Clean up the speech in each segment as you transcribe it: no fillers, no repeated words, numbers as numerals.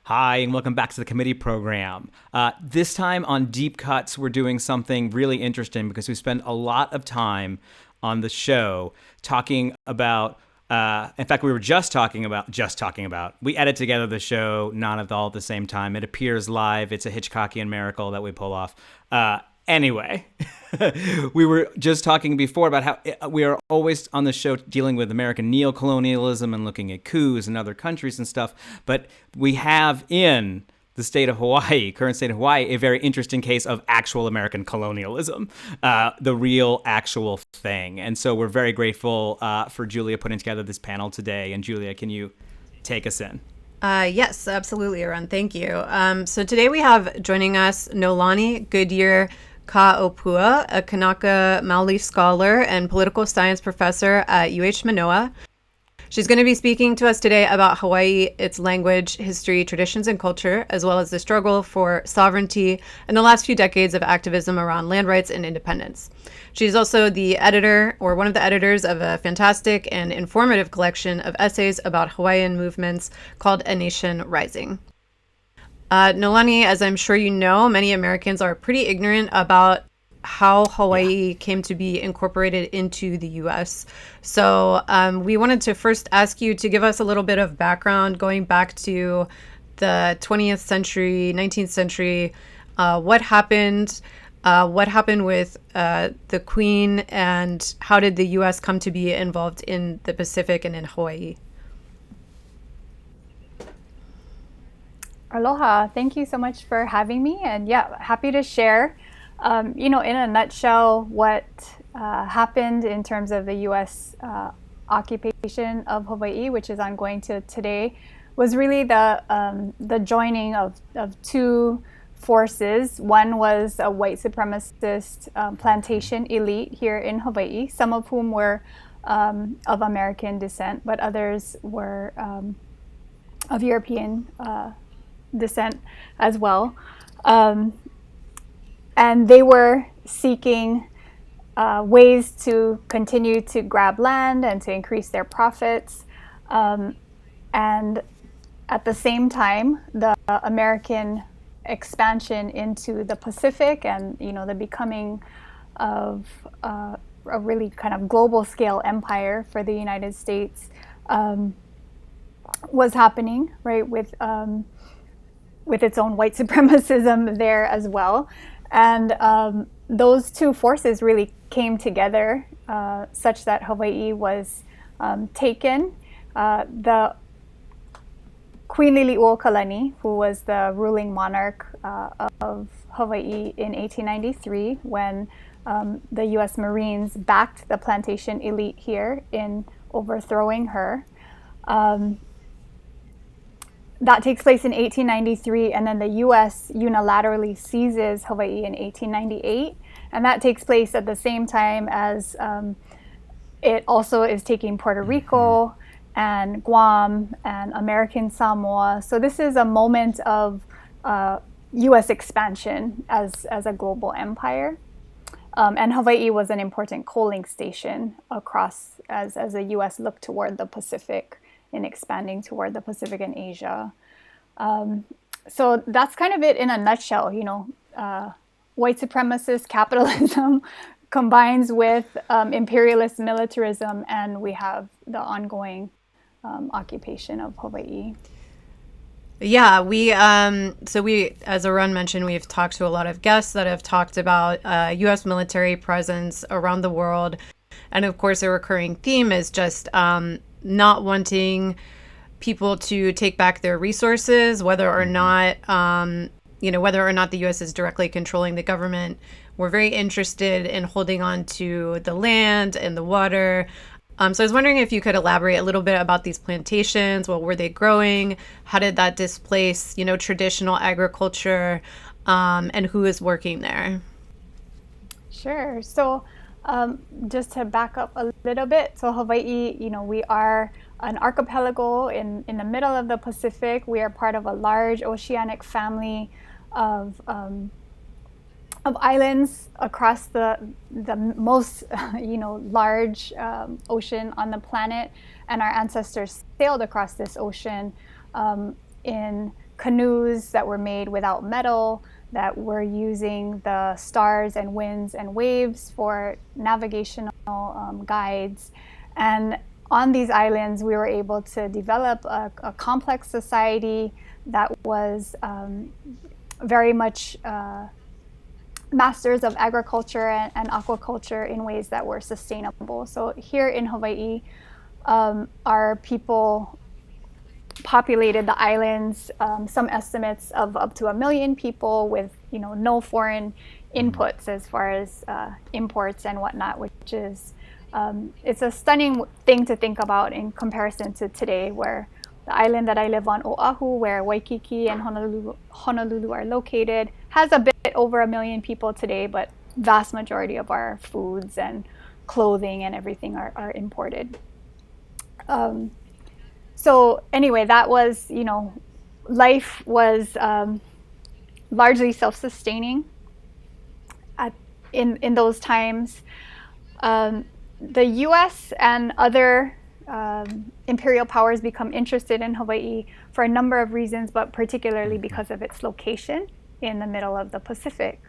Hi, and welcome back to the committee program. This time on Deep Cuts, we're doing something really interesting because we spend a lot of time on the show talking about, in fact, we were just talking about, we edit together the show, not all at the same time. It appears live. It's a Hitchcockian miracle that we pull off. Anyway, we were just talking before about how we are always on the show dealing with American neocolonialism and looking at coups in other countries and stuff. But we have in the state of Hawaii, current state of Hawaii, a very interesting case of actual American colonialism, the real actual thing. And so we're very grateful for Julia putting together this panel today. And Julia, can you take us in? Yes, absolutely, Arun. Thank you. So today we have joining us Noelani Goodyear-Kaʻōpua, a Kanaka Maoli scholar and political science professor at Manoa. She's going to be speaking to us today about Hawaii, its language, history, traditions, and culture, as well as the struggle for sovereignty and the last few decades of activism around land rights and independence. She's also the editor, or one of the editors, of a fantastic and informative collection of essays about Hawaiian movements called A Nation Rising. Noelani, as I'm sure you know, many Americans are pretty ignorant about how Hawaii came to be incorporated into the U.S. So we wanted to first ask you to give us a little bit of background going back to the 20th century, 19th century. What happened with the Queen, and how did the U.S. come to be involved in the Pacific and in Hawaii? Aloha. Thank you so much for having me. And yeah, happy to share. In a nutshell, what happened in terms of the U.S. Occupation of Hawaii, which is ongoing to today, was really the joining of two forces. One was a white supremacist plantation elite here in Hawaii, some of whom were of American descent, but others were of European descent as well. And they were seeking ways to continue to grab land and to increase their profits. And at the same time, the American expansion into the Pacific and, the becoming of a really kind of global scale empire for the United States was happening, right, with its own white supremacism there as well. And those two forces really came together such that Hawaii was taken. The Queen Liliuokalani, who was the ruling monarch of Hawaii in 1893, when the U.S. Marines backed the plantation elite here in overthrowing her. That takes place in 1893, and then the U.S. unilaterally seizes Hawaii in 1898, and that takes place at the same time as it also is taking Puerto Rico and Guam and American Samoa. So this is a moment of U.S. expansion as a global empire, and Hawaii was an important coaling station across as the U.S. looked toward the Pacific in expanding toward the Pacific and Asia. So that's kind of it in a nutshell. White supremacist capitalism combines with imperialist militarism, and we have the ongoing occupation of Hawaii. Yeah, we, as Arun mentioned, we've talked to a lot of guests that have talked about U.S. military presence around the world. And of course, a recurring theme is just not wanting people to take back their resources, whether or not the U.S. is directly controlling the government. We're very interested in holding on to the land and the water. So I was wondering if you could elaborate a little bit about these plantations. What were they growing? How did that displace, traditional agriculture? And who is working there? Sure. So just to back up a little bit, so Hawaii, we are an archipelago in the middle of the Pacific. We are part of a large oceanic family of of islands across the most large ocean on the planet, and our ancestors sailed across this ocean in canoes that were made without metal, that were using the stars and winds and waves for navigational guides. And on these islands, we were able to develop a complex society that was very much masters of agriculture and aquaculture in ways that were sustainable. So here in Hawaii, our people populated the islands, some estimates of up to 1 million people with no foreign inputs as far as imports and whatnot, which is it's a stunning thing to think about in comparison to today, where the island that I live on, Oahu, where Waikiki and Honolulu are located, has a bit over 1 million people today, but vast majority of our foods and clothing and everything are imported. So anyway, that was, life was largely self-sustaining in those times. The U.S. and other imperial powers become interested in Hawaii for a number of reasons, but particularly because of its location in the middle of the Pacific.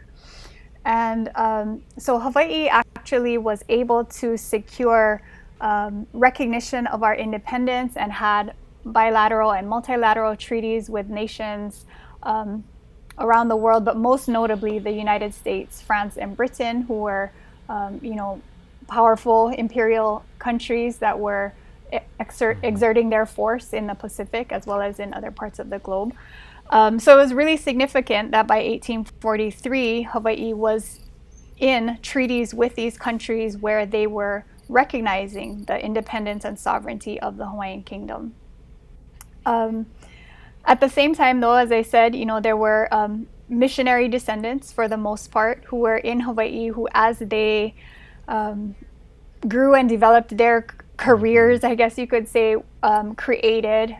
And so Hawaii actually was able to secure recognition of our independence and had bilateral and multilateral treaties with nations around the world, but most notably the United States, France, and Britain, who were, powerful imperial countries that were exerting their force in the Pacific as well as in other parts of the globe. So it was really significant that by 1843, Hawaii was in treaties with these countries where they were recognizing the independence and sovereignty of the Hawaiian Kingdom. At the same time, though, as I said, there were missionary descendants for the most part who were in Hawaii, who as they grew and developed their careers, I guess you could say, created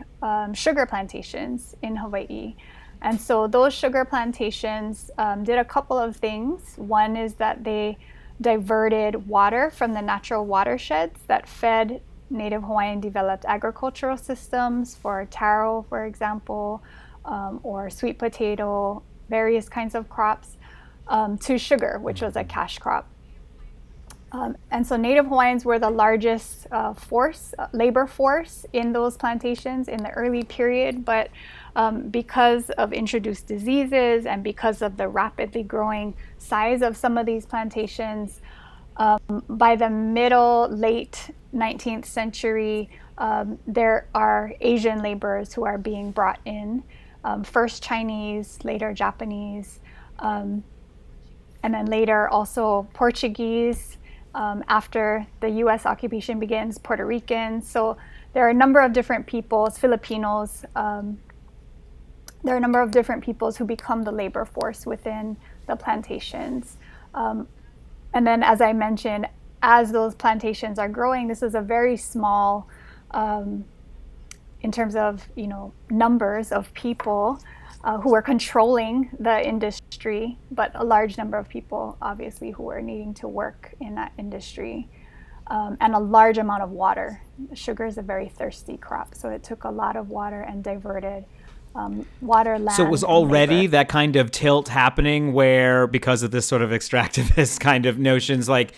sugar plantations in Hawaii. And so those sugar plantations did a couple of things. One is that they diverted water from the natural watersheds that fed Native Hawaiian developed agricultural systems for taro, for example, or sweet potato, various kinds of crops, to sugar, which was a cash crop. And so Native Hawaiians were the largest labor force in those plantations in the early period, but because of introduced diseases and because of the rapidly growing size of some of these plantations, by the late 19th century, there are Asian laborers who are being brought in, first Chinese, later Japanese, and then later also Portuguese. After the U.S. occupation begins, Puerto Ricans. So there are a number of different peoples, Filipinos. There are a number of different peoples who become the labor force within the plantations. And then, as I mentioned, as those plantations are growing, this is a very small, in terms of numbers of people who are controlling the industry, but a large number of people, obviously, who are needing to work in that industry, and a large amount of water. Sugar is a very thirsty crop, so it took a lot of water and diverted water, land. So it was already that kind of tilt happening where, because of this sort of extractivist kind of notions, like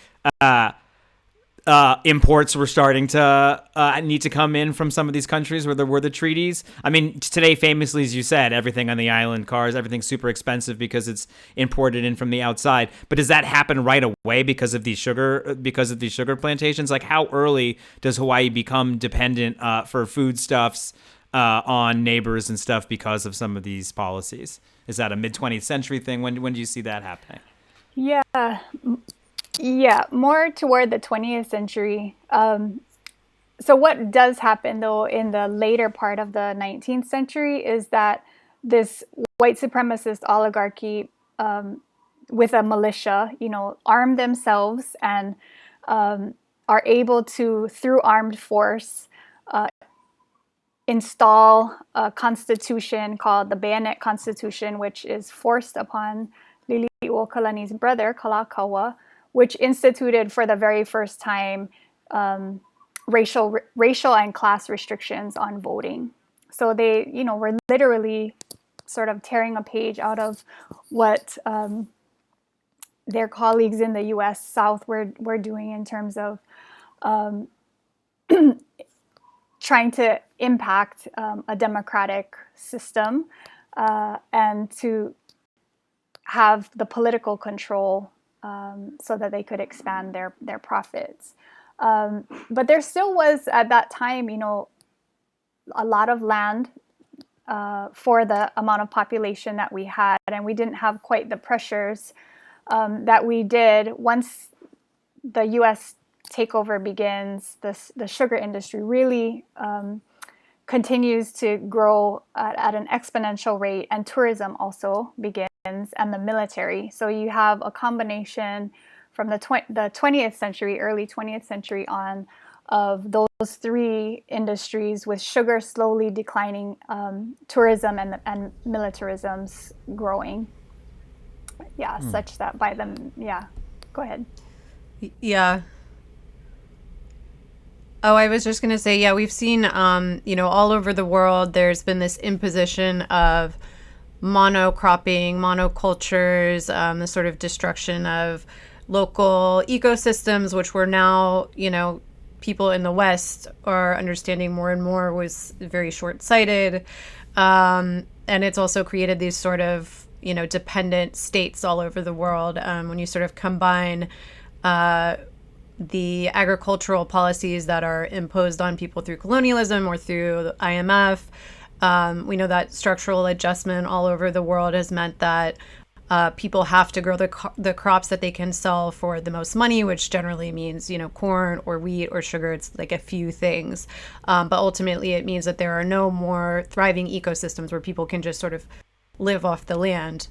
imports were starting to need to come in from some of these countries where there were the treaties. I mean, today, famously, as you said, everything on the island, cars, everything's super expensive because it's imported in from the outside. But does that happen right away because of these sugar plantations? Like, how early does Hawaii become dependent for foodstuffs on neighbors and stuff because of some of these policies? Is that a mid-20th century thing? When do you see that happening? Yeah, more toward the 20th century. So what does happen, though, in the later part of the 19th century is that this white supremacist oligarchy with a militia, arm themselves and are able to, through armed force, install a constitution called the Bayonet Constitution, which is forced upon Liliuokalani's brother, Kalakaua, which instituted for the very first time racial and class restrictions on voting. So they, were literally sort of tearing a page out of what their colleagues in the U.S. South were doing in terms of trying to impact a democratic system and to have the political control so that they could expand their profits. But there still was, at that time, a lot of land for the amount of population that we had, and we didn't have quite the pressures that we did once the U.S. takeover begins. The sugar industry really continues to grow at an exponential rate, and tourism also begins, and the military. So you have a combination from the 20th century, early 20th century on, of those three industries, with sugar slowly declining, tourism and militarism's growing. Yeah, such that by them, yeah. Go ahead. Yeah. Oh, I was just going to say, yeah, we've seen, all over the world, there's been this imposition of monocropping, monocultures, the sort of destruction of local ecosystems, which we're now, people in the West are understanding more and more was very short-sighted. And it's also created these sort of, dependent states all over the world. When you sort of combine the agricultural policies that are imposed on people through colonialism or through the IMF, we know that structural adjustment all over the world has meant that people have to grow the crops that they can sell for the most money, which generally means, corn or wheat or sugar. It's like a few things. But ultimately, it means that there are no more thriving ecosystems where people can just sort of live off the land.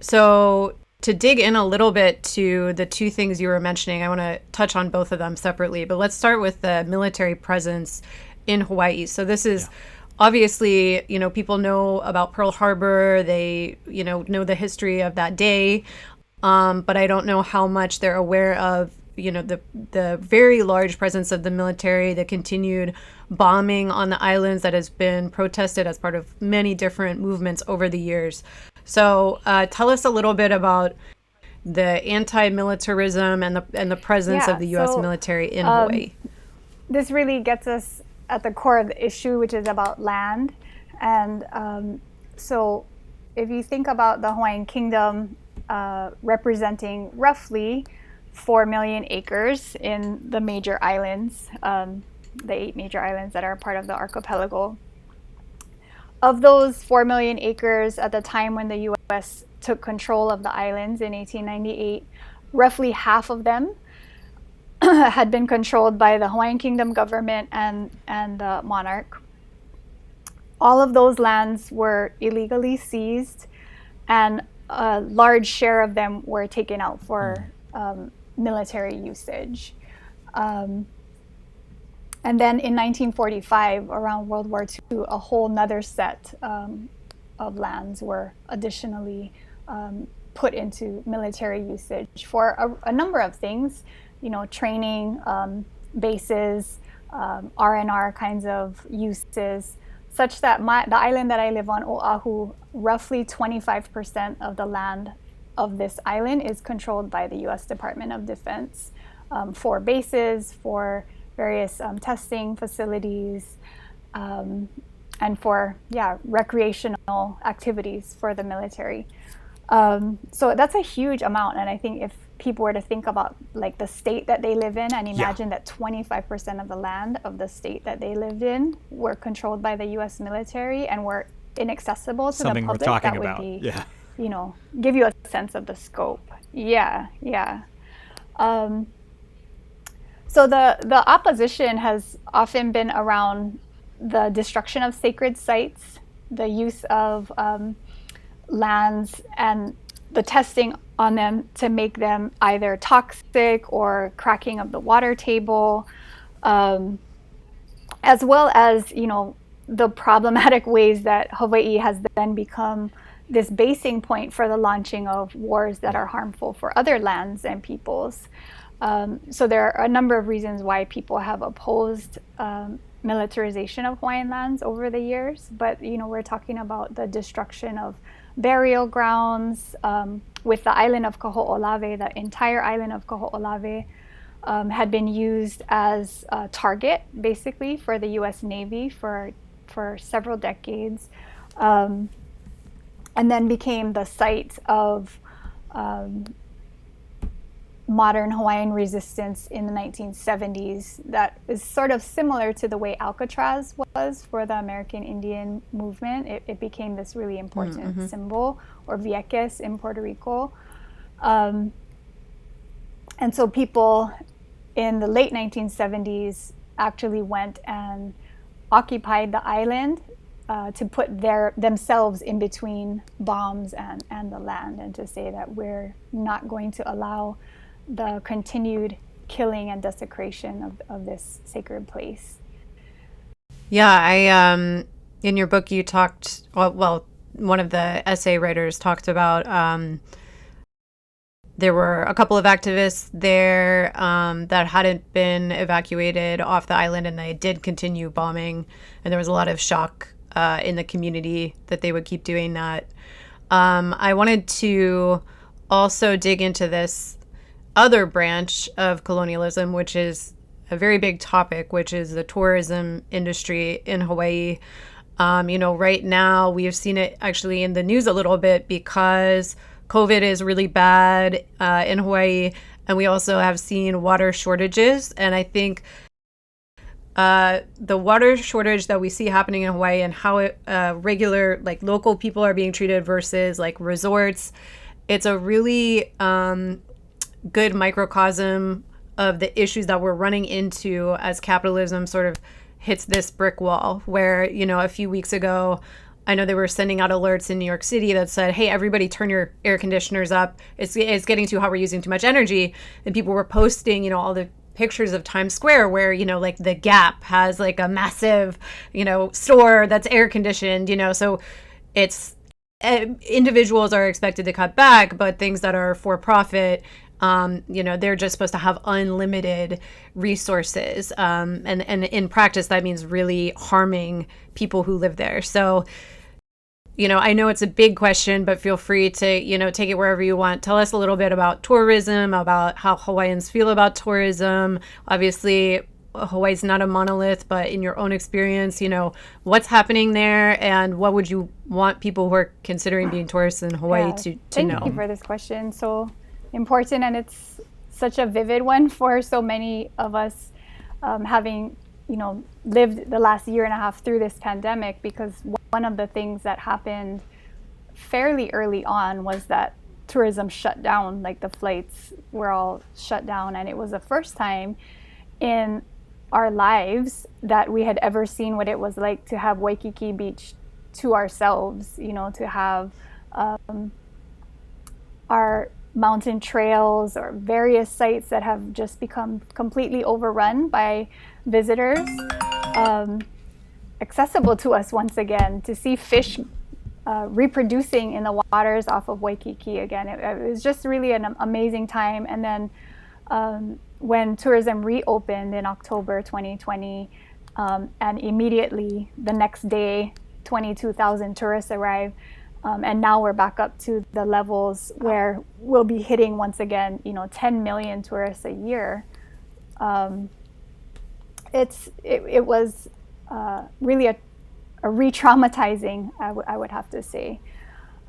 So to dig in a little bit to the two things you were mentioning, I want to touch on both of them separately. But let's start with the military presence in Hawaii. So this is... Obviously, people know about Pearl Harbor. They, know the history of that day. But I don't know how much they're aware of, the very large presence of the military, the continued bombing on the islands that has been protested as part of many different movements over the years. So tell us a little bit about the anti-militarism and the presence of the U.S. military in Hawaii. This really gets us at the core of the issue, which is about land. And so if you think about the Hawaiian Kingdom representing roughly 4 million acres in the major islands, the 8 major islands that are part of the archipelago. Of those 4 million acres at the time when the U.S. took control of the islands in 1898, roughly half of them had been controlled by the Hawaiian Kingdom government and the Monarch. All of those lands were illegally seized, and a large share of them were taken out for military usage. And then in 1945, around World War II, a whole nother set of lands were additionally put into military usage for a number of things. Training, bases, R&R kinds of uses, such that the island that I live on, Oahu, roughly 25% of the land of this island is controlled by the U.S. Department of Defense for bases, for various testing facilities, and for, recreational activities for the military. So that's a huge amount, and I think if people were to think about like the state that they live in and imagine that 25% of the land of the state that they lived in were controlled by the U.S. military and were inaccessible to something the public, we're talking that would about. be, give you a sense of the scope. So the opposition has often been around the destruction of sacred sites, the use of lands, and the testing on them to make them either toxic or cracking of the water table, as well as, the problematic ways that Hawaii has then become this basing point for the launching of wars that are harmful for other lands and peoples. So there are a number of reasons why people have opposed militarization of Hawaiian lands over the years, but we're talking about the destruction of burial grounds with the island of Kaho'olawe. The entire island of Kaho'olawe had been used as a target, basically, for the U.S. Navy for several decades, and then became the site of modern Hawaiian resistance in the 1970s. That is sort of similar to the way Alcatraz was for the American Indian movement. It became this really important symbol, or vieques in Puerto Rico. And so people in the late 1970s actually went and occupied the island to put themselves in between bombs and the land, and to say that we're not going to allow the continued killing and desecration of this sacred place. Yeah, in your book you talked, well, one of the essay writers talked about there were a couple of activists there that hadn't been evacuated off the island, and they did continue bombing, and there was a lot of shock in the community that they would keep doing that. I wanted to also dig into this other branch of colonialism, which is a very big topic, which is the tourism industry in Hawaii. Right now we have seen it actually in the news a little bit because COVID is really bad in Hawaii, and we also have seen water shortages. And I think the water shortage that we see happening in Hawaii, and how regular, like, local people are being treated versus like resorts, it's a really good microcosm of the issues that we're running into as capitalism sort of hits this brick wall, where, a few weeks ago, I know they were sending out alerts in New York City that said, hey, everybody turn your air conditioners up. It's getting too hot. We're using too much energy. And people were posting, all the pictures of Times Square where, like the Gap has like a massive, store that's air conditioned, so it's individuals are expected to cut back, but things that are for profit, they're just supposed to have unlimited resources. And in practice, that means really harming people who live there. So, I know it's a big question, but feel free to, take it wherever you want. Tell us a little bit about tourism, about how Hawaiians feel about tourism. Obviously, Hawaii's not a monolith, but in your own experience, what's happening there, and what would you want people who are considering being tourists in Hawaii to know? Thank you for this question. So important, and it's such a vivid one for so many of us, having lived the last year and a half through this pandemic, because one of the things that happened fairly early on was that tourism shut down. Like, the flights were all shut down, and it was the first time in our lives that we had ever seen what it was like to have Waikiki Beach to ourselves, to have our mountain trails or various sites that have just become completely overrun by visitors, accessible to us once again, to see fish reproducing in the waters off of Waikiki again. It was just really an amazing time. And then when tourism reopened in October 2020, and immediately the next day, 22,000 tourists arrived. And now we're back up to the levels where we'll be hitting once again, 10 million tourists a year. It was really a re-traumatizing, I would have to say,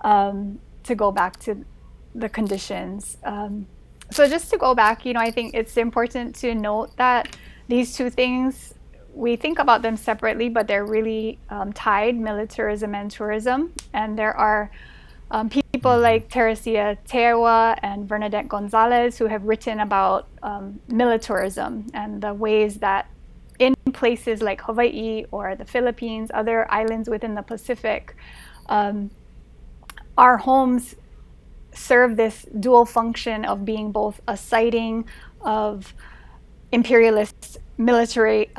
to go back to the conditions. So just to go back, I think it's important to note that these two things, we think about them separately, but they're really tied, militarism and tourism. And there are people like Teresia Teawa and Bernadette Gonzalez who have written about militarism and the ways that in places like Hawaii or the Philippines, other islands within the Pacific, our homes serve this dual function of being both a siting of imperialist military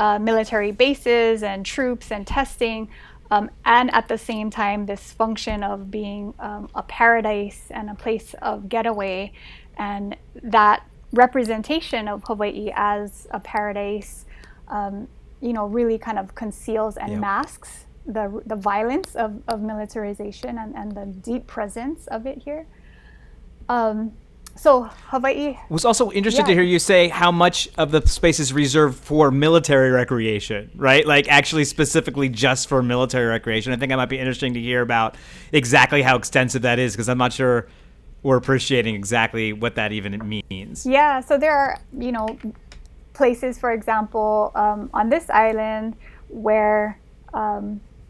bases and troops and testing, And at the same time, this function of being a paradise and a place of getaway, and that representation of Hawaii as a paradise, really kind of conceals and masks the violence of militarization and the deep presence of it here. So Hawaii was also interested to hear you say how much of the space is reserved for military recreation, right? Like actually specifically just for military recreation. I think it might be interesting to hear about exactly how extensive that is, because I'm not sure we're appreciating exactly what that even means. Yeah, so there are, places, for example, on this island where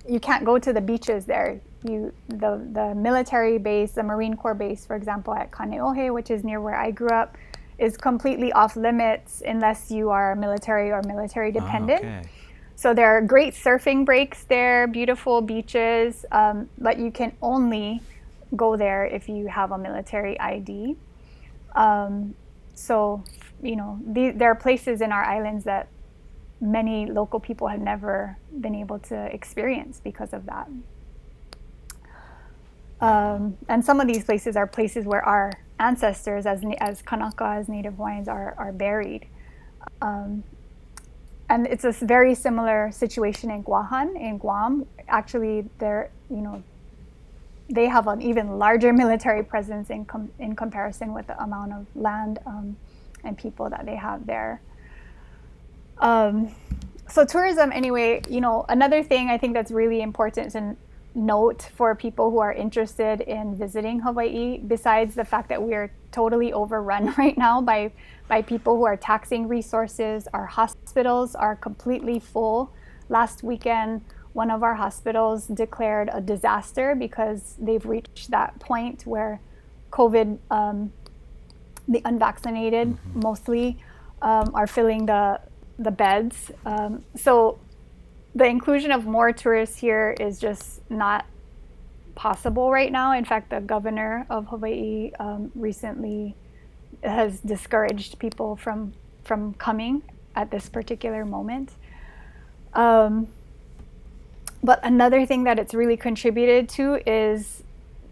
you can't go to the beaches there. The military base, the Marine Corps base, for example, at Kaneohe, which is near where I grew up, is completely off limits unless you are military or military dependent. Oh, okay. So there are great surfing breaks there, beautiful beaches, but you can only go there if you have a military ID. There are places in our islands that many local people have never been able to experience because of that. And some of these places are places where our ancestors as Kanaka, as Native Hawaiians, are buried. And it's a very similar situation in Guahan, in Guam. Actually, they have an even larger military presence in comparison with the amount of land and people that they have there. So tourism, anyway, another thing I think that's really important to note for people who are interested in visiting Hawaii, besides the fact that we are totally overrun right now by people who are taxing resources. Our hospitals are completely full. Last weekend, one of our hospitals declared a disaster because they've reached that point where COVID, the unvaccinated mostly, are filling the beds. So the inclusion of more tourists here is just not possible right now. In fact, the governor of Hawaii recently has discouraged people from coming at this particular moment. But another thing that it's really contributed to is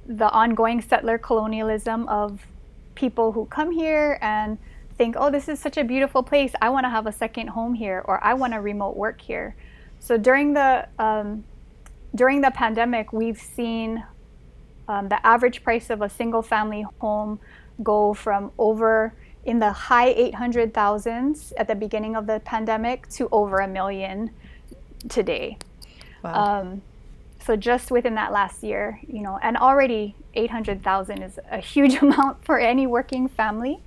the ongoing settler colonialism of people who come here and think, oh, this is such a beautiful place. I want to have a second home here, or I want to remote work here. So during the pandemic, we've seen the average price of a single family home go from over in the high 800,000s at the beginning of the pandemic to over $1 million today. Wow. So just within that last year, and already 800,000 is a huge amount for any working family.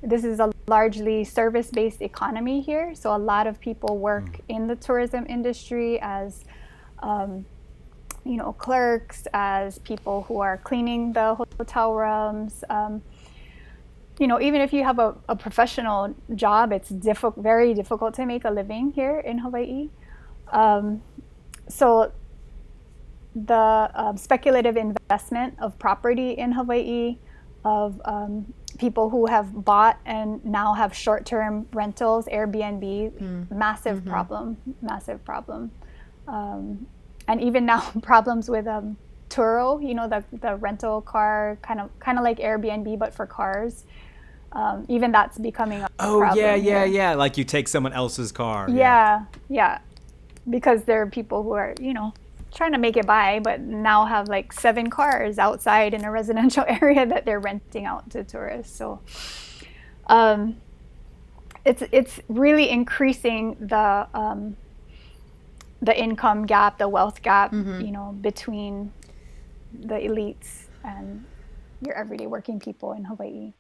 This is a largely service-based economy here, so a lot of people work in the tourism industry as, clerks, as people who are cleaning the hotel rooms. Even if you have a professional job, it's very difficult to make a living here in Hawaii. So the speculative investment of property in Hawaii, of people who have bought and now have short-term rentals, Airbnb, massive problem. And even now problems with Turo, the rental car, kind of like Airbnb, but for cars. Even that's becoming a problem. Yeah. Like you take someone else's car. Yeah. Because there are people who are, trying to make it by, but now have like 7 cars outside in a residential area that they're renting out to tourists. So it's really increasing the income gap, the wealth gap, between the elites and your everyday working people in Hawaii.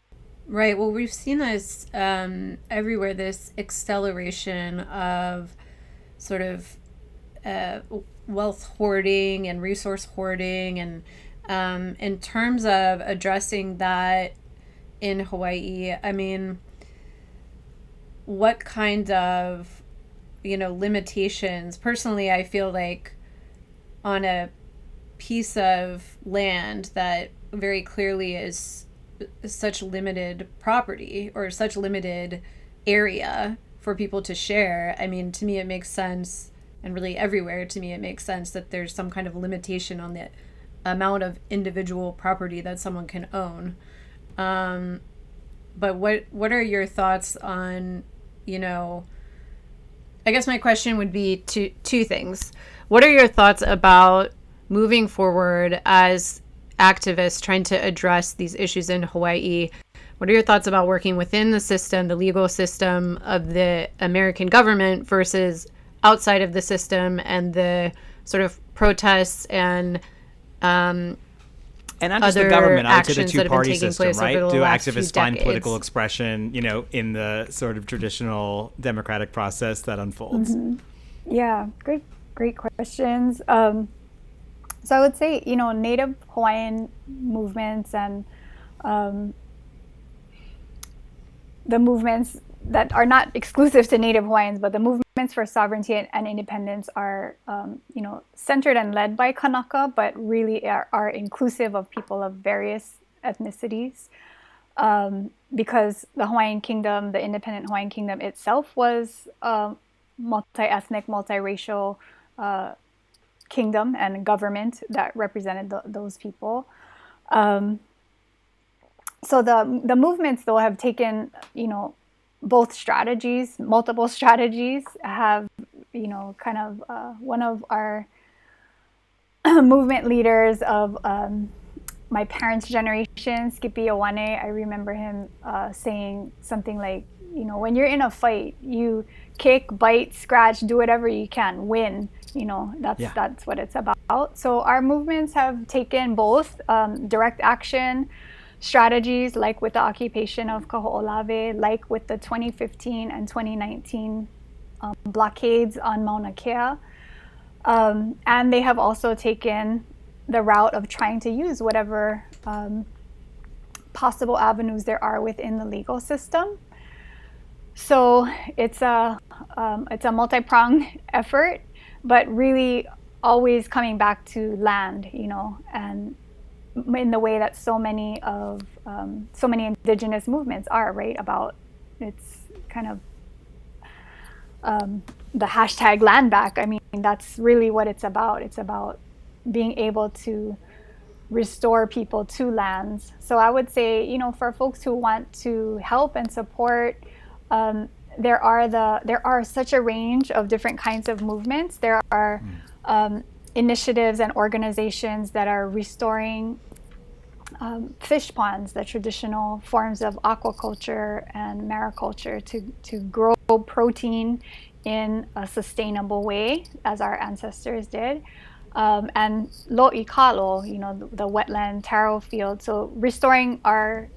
Right. Well, we've seen this everywhere, this acceleration of sort of wealth hoarding and resource hoarding. And in terms of addressing that in Hawaii, I mean, what kind of, limitations? Personally, I feel like on a piece of land that very clearly is such limited property or such limited area for people to share, I mean, to me, it makes sense and really everywhere, to me, it makes sense that there's some kind of limitation on the amount of individual property that someone can own. But what are your thoughts on, I guess my question would be two things. What are your thoughts about moving forward as activists trying to address these issues in Hawaii? What are your thoughts about working within the system, the legal system of the American government versus outside of the system, and the sort of protests and not just other the government, I would say the actions that have been two-party taking system, place right? over the Do last activists few find decades? political expression, in the sort of traditional democratic process that unfolds? Yeah, great questions. So I would say, Native Hawaiian movements and the movements that are not exclusive to Native Hawaiians, but the movements for sovereignty and independence are, centered and led by Kanaka, but really are inclusive of people of various ethnicities. Because the Hawaiian Kingdom, the independent Hawaiian Kingdom itself was multi-ethnic, multiracial kingdom and government that represented those people. So the movements, though, have taken, both strategies, multiple strategies. Have, kind of one of our movement leaders of my parents' generation, Skippy Owane, I remember him saying something like, when you're in a fight, you kick, bite, scratch, do whatever you can, win. That's what it's about. So our movements have taken both direct action strategies, like with the occupation of Kaho'olawe, like with the 2015 and 2019 blockades on Mauna Kea. And they have also taken the route of trying to use whatever possible avenues there are within the legal system. So it's a multi-pronged effort, but really always coming back to land, and in the way that so many indigenous movements are, right? About, it's kind of the hashtag land back. I mean, that's really what it's about. It's about being able to restore people to lands. So I would say, for folks who want to help and support, there are such a range of different kinds of movements. There are initiatives and organizations that are restoring fish ponds, the traditional forms of aquaculture and mariculture, to grow protein in a sustainable way, as our ancestors did. And lo'ikalo, the wetland taro field. So restoring our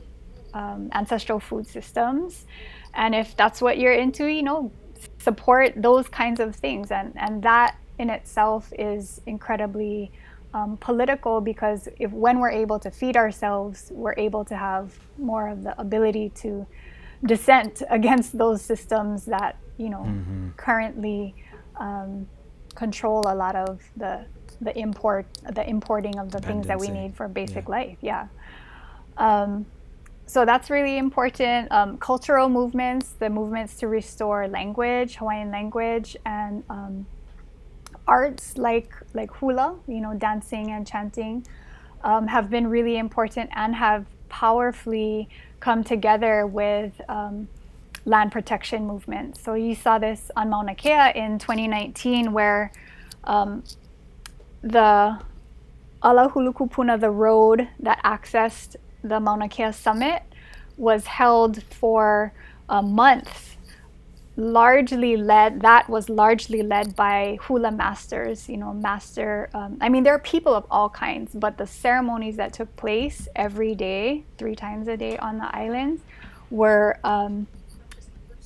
ancestral food systems. And if that's what you're into, support those kinds of things. And that in itself is incredibly political, because when we're able to feed ourselves, we're able to have more of the ability to dissent against those systems that, currently control a lot of the importing of the things that we need for basic life. Yeah. So that's really important. Cultural movements, the movements to restore language, Hawaiian language, and arts like hula, dancing and chanting, have been really important and have powerfully come together with land protection movements. So you saw this on Mauna Kea in 2019, where the Alahulukupuna, the road that accessed the Mauna Kea summit, was held for months. Largely led by hula masters, there are people of all kinds, but the ceremonies that took place every day, 3 times a day on the islands, were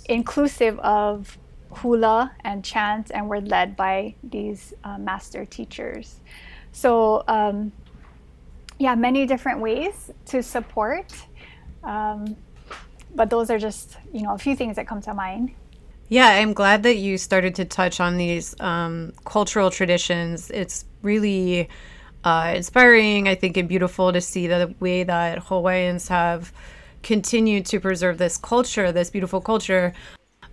inclusive of hula and chant, and were led by these master teachers. So, many different ways to support, but those are just, a few things that come to mind. Yeah, I'm glad that you started to touch on these cultural traditions. It's really inspiring, I think, and beautiful to see the way that Hawaiians have continued to preserve this culture, this beautiful culture.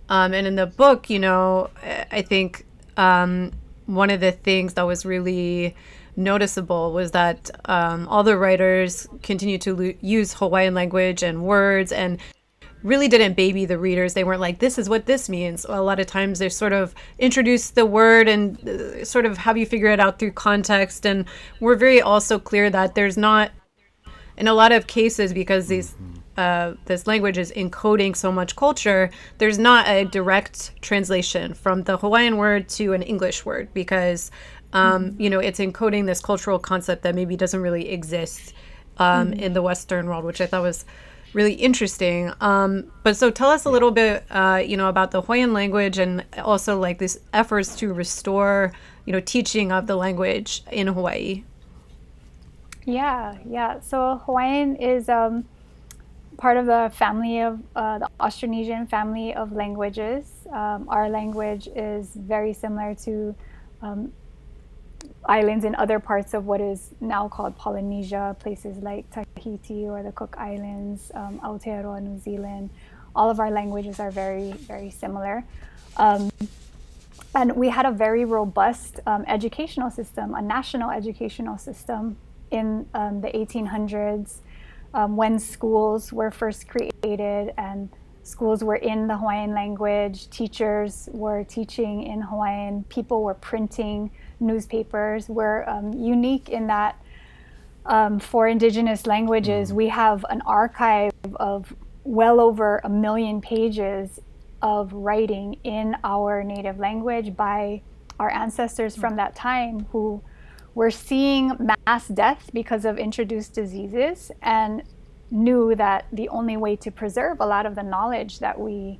And in the book, I think one of the things that was really noticeable was that all the writers continued to use Hawaiian language and words and really didn't baby the readers. They weren't like, this is what this means. A lot of times they sort of introduce the word and sort of have you figure it out through context. And we're very also clear that there's not, in a lot of cases, because this language is encoding so much culture, there's not a direct translation from the Hawaiian word to an English word because, it's encoding this cultural concept that maybe doesn't really exist in the Western world, which I thought was really interesting. But so tell us a little bit, about the Hawaiian language and also like these efforts to restore, teaching of the language in Hawaii. Yeah. So Hawaiian is part of the family of the Austronesian family of languages. Our language is very similar to islands in other parts of what is now called Polynesia, places like Tahiti or the Cook Islands, Aotearoa, New Zealand. All of our languages are very, very similar. And we had a very robust educational system, a national educational system in the 1800s when schools were first created and schools were in the Hawaiian language, teachers were teaching in Hawaiian, people were printing newspapers. We're unique in that for Indigenous languages, we have an archive of well over 1 million pages of writing in our native language by our ancestors from that time who were seeing mass death because of introduced diseases and knew that the only way to preserve a lot of the knowledge that we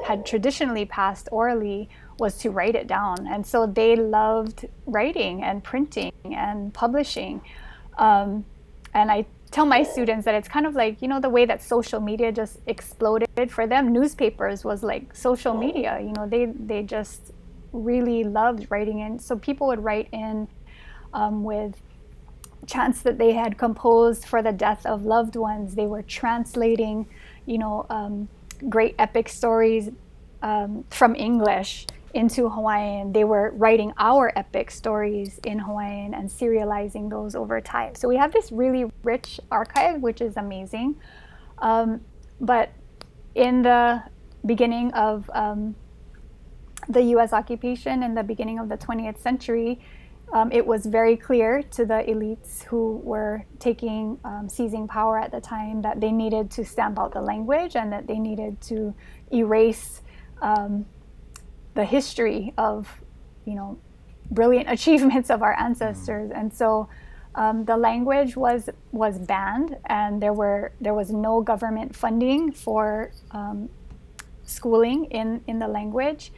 had traditionally passed orally was to write it down. And so they loved writing and printing and publishing. And I tell my students that it's kind of like, the way that social media just exploded for them. Newspapers was like social media, they just really loved writing in. So people would write in with chants that they had composed for the death of loved ones. They were translating, great epic stories from English into Hawaiian. They were writing our epic stories in Hawaiian and serializing those over time. So we have this really rich archive, which is amazing. But in the beginning of the US occupation in the beginning of the 20th century, it was very clear to the elites who were seizing power at the time that they needed to stamp out the language and that they needed to erase the history of, brilliant achievements of our ancestors. And so the language was banned, and there was no government funding for schooling in the language.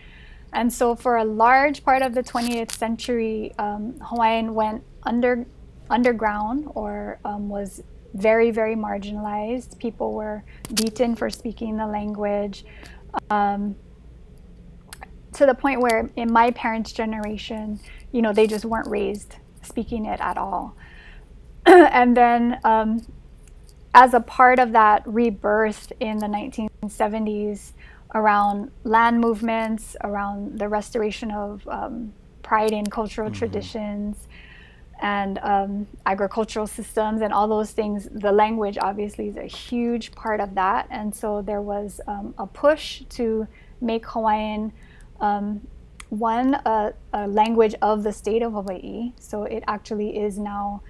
And so for a large part of the 20th century, Hawaiian went underground or was very, very marginalized. People were beaten for speaking the language to the point where in my parents' generation, they just weren't raised speaking it at all. And then as a part of that rebirth in the 1970s, around land movements, around the restoration of pride in cultural traditions and agricultural systems and all those things, the language obviously is a huge part of that. And so there was a push to make Hawaiian a language of the state of Hawaii. So it actually is now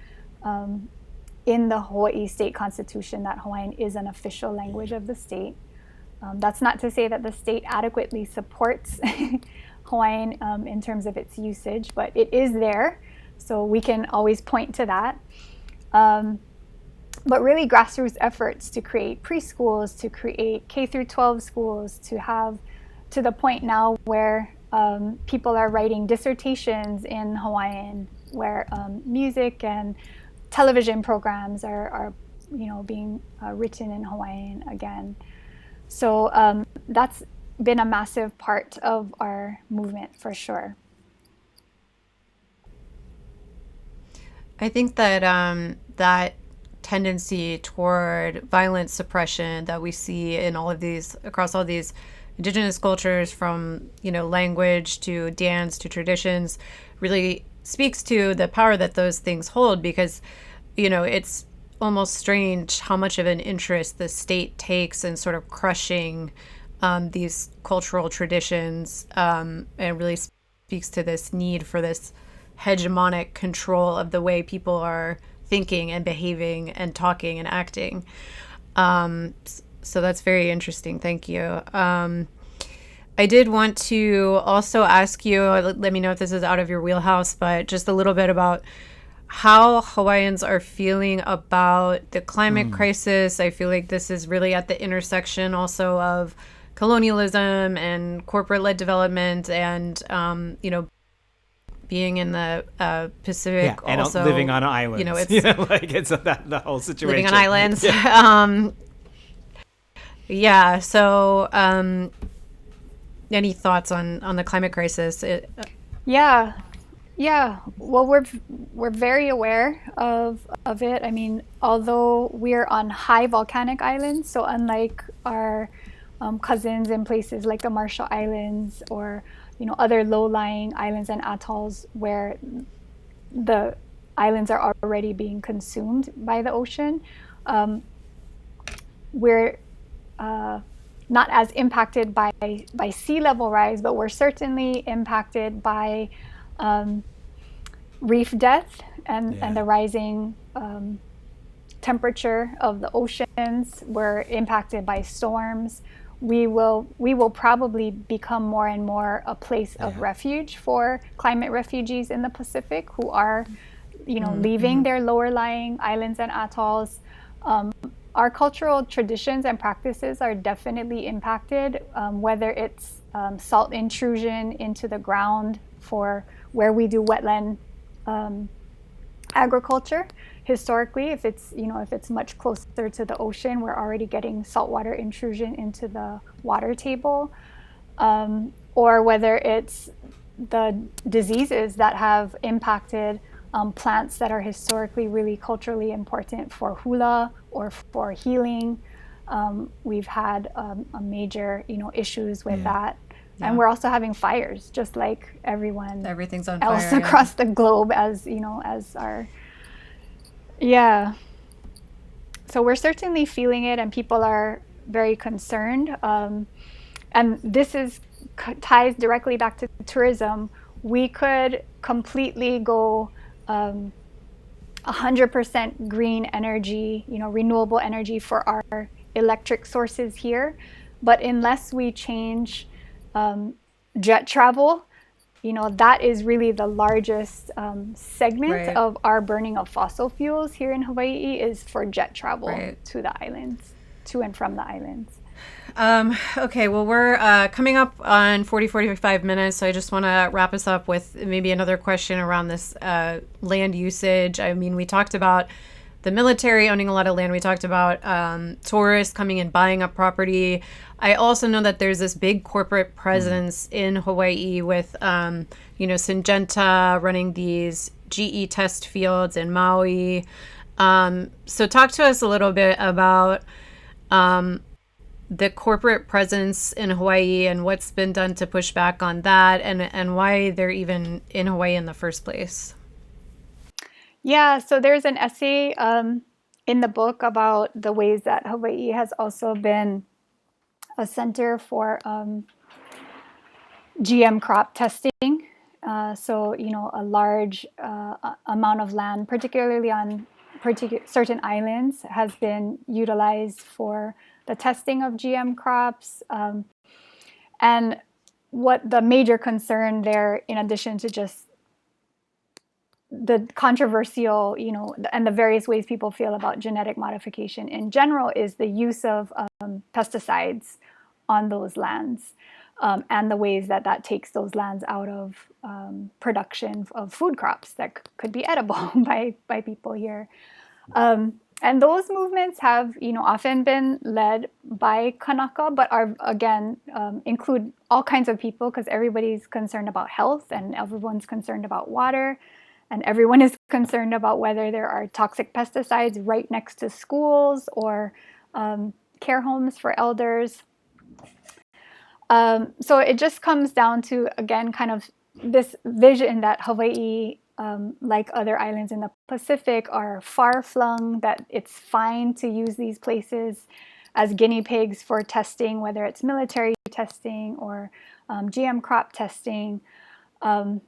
in the Hawaii state constitution that Hawaiian is an official language of the state. That's not to say that the state adequately supports Hawaiian in terms of its usage, but it is there, so we can always point to that. But really grassroots efforts to create preschools, to create K through 12 schools, to have to the point now where people are writing dissertations in Hawaiian, where music and television programs are being written in Hawaiian again. So that's been a massive part of our movement for sure. I think that that tendency toward violent suppression that we see in all of these, across all these indigenous cultures, from, language to dance to traditions, really speaks to the power that those things hold, because, it's almost strange how much of an interest the state takes in sort of crushing these cultural traditions, and really speaks to this need for this hegemonic control of the way people are thinking and behaving and talking and acting. So that's very interesting. Thank you. I did want to also ask you, let me know if this is out of your wheelhouse, but just a little bit about how Hawaiians are feeling about the climate crisis. I feel like this is really at the intersection also of colonialism and corporate-led development, and being in the Pacific, and also living on islands. It's like it's the whole situation. Living on islands. So, any thoughts on the climate crisis? Yeah. Well, we're very aware of it. I mean, although we're on high volcanic islands, so unlike our cousins in places like the Marshall Islands or other low-lying islands and atolls where the islands are already being consumed by the ocean, we're not as impacted by sea level rise, but we're certainly impacted by reef death and the rising temperature of the oceans. We're impacted by storms. We will probably become more and more a place of refuge for climate refugees in the Pacific who are, leaving their lower lying islands and atolls. Our cultural traditions and practices are definitely impacted, whether it's salt intrusion into the ground for where we do wetland agriculture. Historically, if it's much closer to the ocean, we're already getting saltwater intrusion into the water table, or whether it's the diseases that have impacted plants that are historically really culturally important for hula or for healing. We've had a major, issues with that. Yeah. And we're also having fires, just like everything's on else fire, across the globe, as our. Yeah. So we're certainly feeling it, and people are very concerned. And this ties directly back to tourism. We could completely go 100% green energy, renewable energy for our electric sources here. But unless we change jet travel, that is really the largest segment of our burning of fossil fuels here in Hawaii is for jet travel to the islands, to and from the islands. Okay, well, we're coming up on 45 minutes, so I just want to wrap us up with maybe another question around this land usage. I mean, we talked about the military owning a lot of land. We talked about tourists coming and buying up property. I also know that there's this big corporate presence in Hawaii with, Syngenta running these GE test fields in Maui. So talk to us a little bit about the corporate presence in Hawaii and what's been done to push back on that, and why they're even in Hawaii in the first place. Yeah, so there's an essay in the book about the ways that Hawaii has also been a center for GM crop testing. So, a large amount of land, particularly on certain islands, has been utilized for the testing of GM crops. And what the major concern there, in addition to just the controversial, and the various ways people feel about genetic modification in general, is the use of pesticides on those lands, and the ways that takes those lands out of production of food crops that could be edible by people here. And those movements have, often been led by Kanaka, but are, again, include all kinds of people, because everybody's concerned about health and everyone's concerned about water. And everyone is concerned about whether there are toxic pesticides right next to schools or care homes for elders. So it just comes down to, again, kind of this vision that Hawaii, like other islands in the Pacific, are far-flung, that it's fine to use these places as guinea pigs for testing, whether it's military testing or GM crop testing. And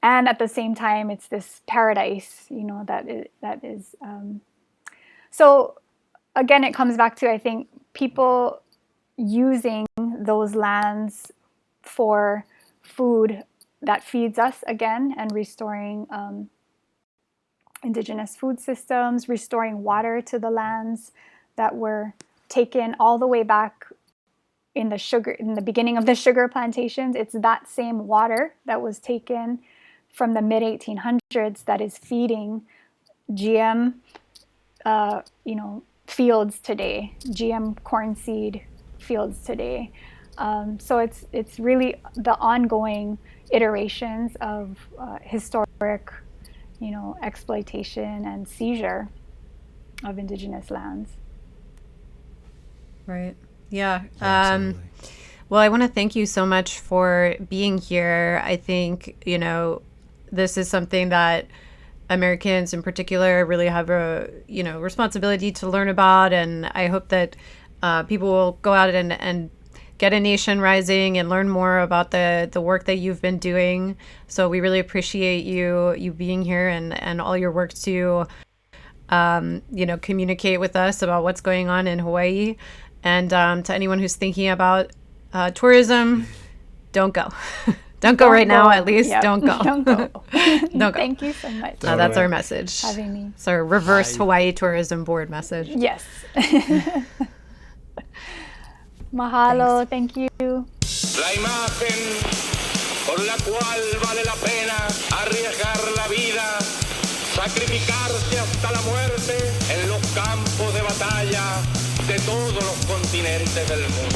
at the same time, it's this paradise, that is. So again, it comes back to, I think, people using those lands for food that feeds us again, and restoring indigenous food systems, restoring water to the lands that were taken all the way back in the beginning of the sugar plantations. It's that same water that was taken from the mid-1800s that is feeding GM fields today, GM corn seed fields today. So it's really the ongoing iterations of historic, exploitation and seizure of indigenous lands. Right. Yeah. Absolutely. Well, I want to thank you so much for being here. I think, this is something that Americans in particular really have a, responsibility to learn about. And I hope that people will go out and get a nation rising and learn more about the work that you've been doing. So we really appreciate you being here and all your work to, communicate with us about what's going on in Hawaii. And to anyone who's thinking about tourism, don't go. Don't go right now, at least. Yep. Don't go. Don't go. Don't go. Thank you so much. That's our message. Having me. It's our reverse Hawaii Tourism Board message. Yes. Mahalo. Thank you. La imagen por la cual vale la pena arriesgar la vida, sacrificarse hasta la muerte en los campos de batalla de todos los continentes del mundo.